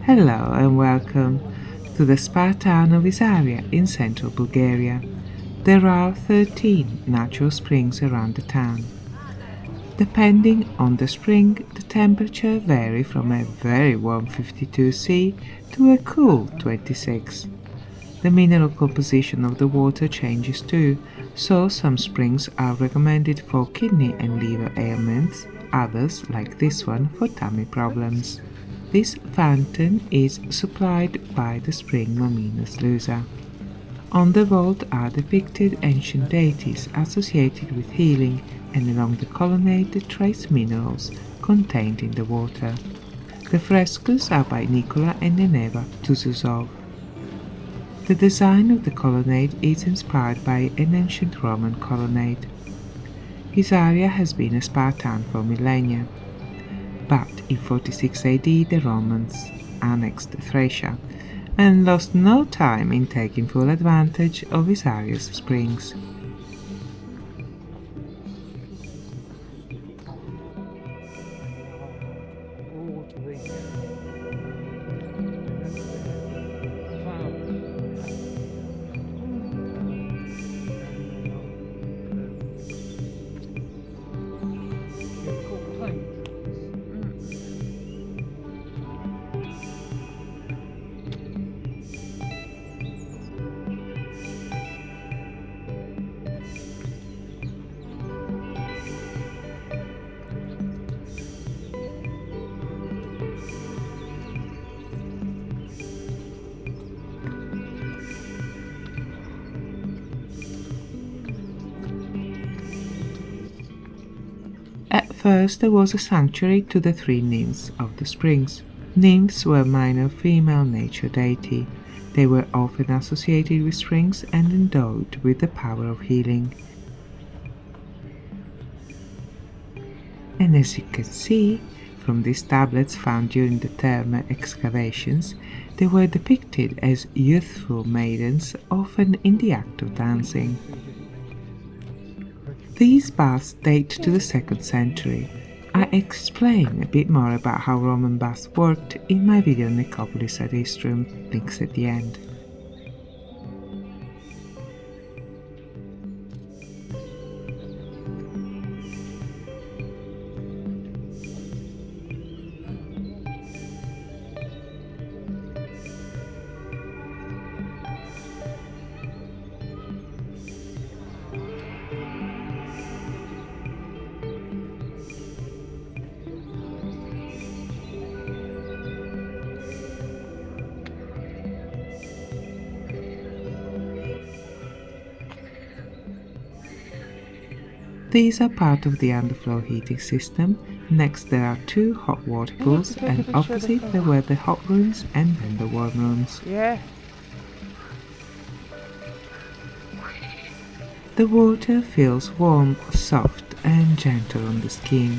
Hello and welcome to the spa town of Hisarya in central Bulgaria. There are 13 natural springs around the town. Depending on the spring, the temperature varies from a very warm 52°C to a cool 26°C. The mineral composition of the water changes too, so some springs are recommended for kidney and liver ailments, others, like this one, for tummy problems. This fountain is supplied by the spring Momina Sălza. On the vault are depicted ancient deities associated with healing, and along the colonnade the trace minerals contained in the water. The frescoes are by Nicola and Neneva Tuzuzov. The design of the colonnade is inspired by an ancient Roman colonnade. Hisarya has been a spa town for millennia, but in 46 AD the Romans annexed Thracia and lost no time in taking full advantage of Hisarya's springs. At first there was a sanctuary to the three nymphs of the springs. Nymphs were minor female nature deity. They were often associated with springs and endowed with the power of healing. And as you can see from these tablets found during the thermal excavations, they were depicted as youthful maidens, often in the act of dancing. These baths date to the 2nd century. I explain a bit more about how Roman baths worked in my video Necropolis ad Istrum, links at the end. These are part of the underfloor heating system. Next there are 2 hot water pools, and opposite there were the hot rooms and then the warm rooms. The water feels warm, soft and gentle on the skin.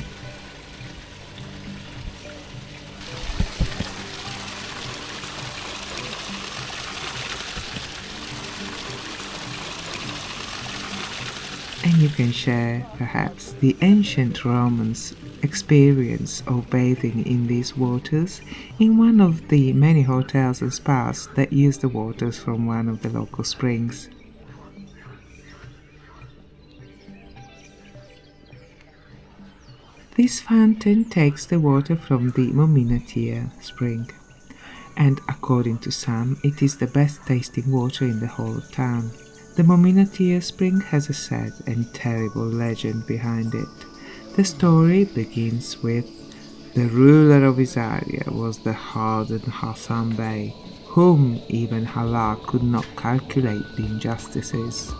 And you can share, perhaps, the ancient Romans' experience of bathing in these waters in one of the many hotels and spas that use the waters from one of the local springs. This fountain takes the water from the Momina spring, and according to some, it is the best tasting water in the whole of town. The Momina spring has a sad and terrible legend behind it. The story begins with the ruler of Hisarya was the hardened Hassan Bey, whom even Allah could not calculate the injustices.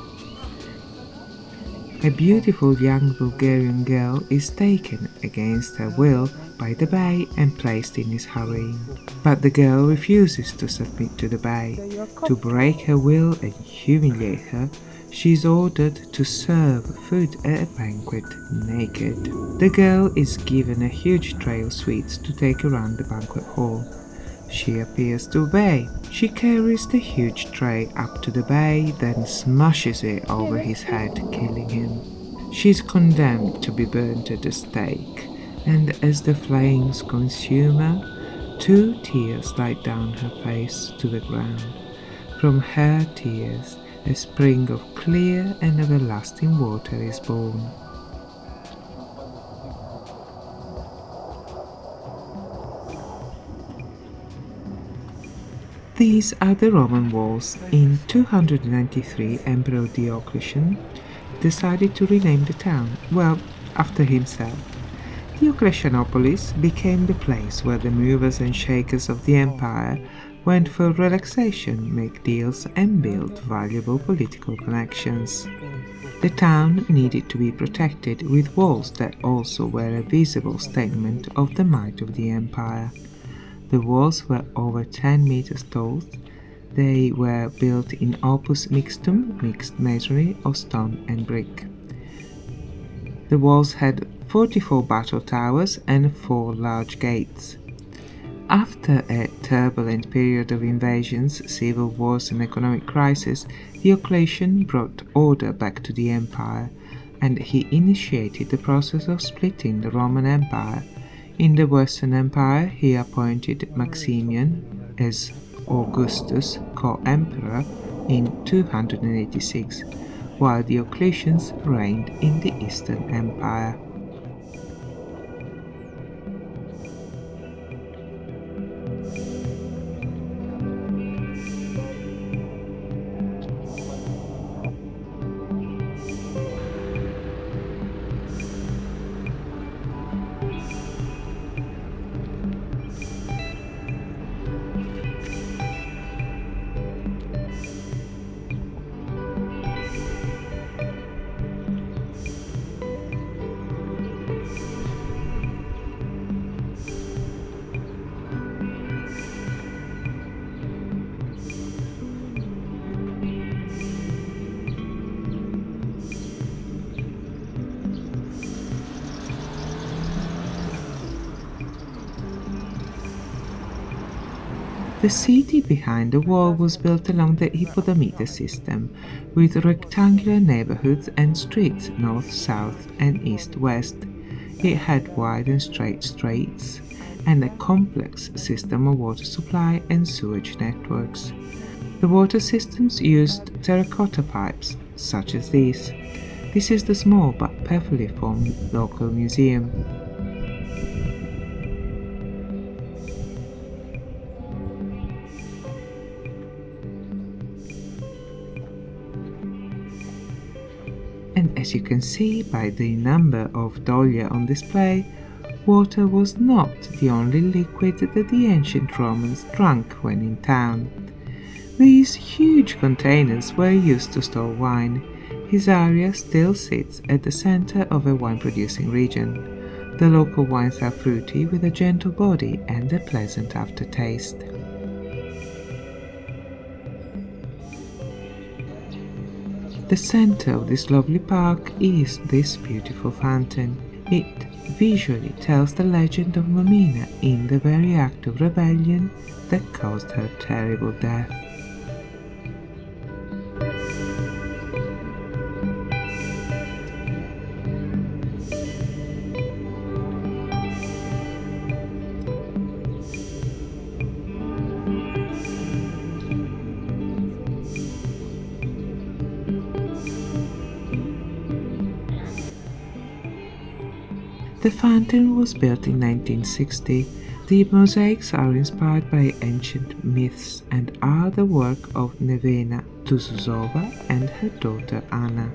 A beautiful young Bulgarian girl is taken against her will by the Bey and placed in his harem. But the girl refuses to submit to the Bey. To break her will and humiliate her, she is ordered to serve food at a banquet naked. The girl is given a huge tray of sweets to take around the banquet hall. She appears to obey. She carries the huge tray up to the Bey, then smashes it over his head, killing him. She is condemned to be burnt at the stake, and as the flames consume her, 2 tears slide down her face to the ground. From her tears, a spring of clear and everlasting water is born. These are the Roman walls. In 293, Emperor Diocletian decided to rename the town, well, after himself. Diocletianopolis became the place where the movers and shakers of the empire went for relaxation, make deals, and build valuable political connections. The town needed to be protected with walls that also were a visible statement of the might of the empire. The walls were over 10 meters tall. They were built in opus mixtum, mixed masonry of stone and brick. The walls had 44 battle towers and 4 large gates. After a turbulent period of invasions, civil wars and economic crisis, Diocletian brought order back to the empire, and he initiated the process of splitting the Roman Empire. In the Western Empire, he appointed Maximian as Augustus' co-emperor in 286, while Diocletian reigned in the Eastern Empire. The city behind the wall was built along the Hippodamite system, with rectangular neighborhoods and streets north, south, and east-west. It had wide and straight streets and a complex system of water supply and sewage networks. The water systems used terracotta pipes, such as these. This is the small but perfectly formed local museum. And as you can see by the number of doglia on display, water was not the only liquid that the ancient Romans drank when in town. These huge containers were used to store wine. Hisarya still sits at the center of a wine-producing region. The local wines are fruity with a gentle body and a pleasant aftertaste. The center of this lovely park is this beautiful fountain. It visually tells the legend of Momina in the very act of rebellion that caused her terrible death. The fountain was built in 1960. The mosaics are inspired by ancient myths and are the work of Nevena Tuzuzova and her daughter Anna.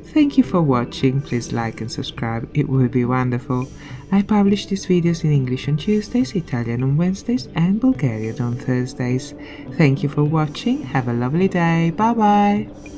Thank you for watching. Please like and subscribe, it would be wonderful. I publish these videos in English on Tuesdays, Italian on Wednesdays and Bulgarian on Thursdays. Thank you for watching, have a lovely day, bye bye!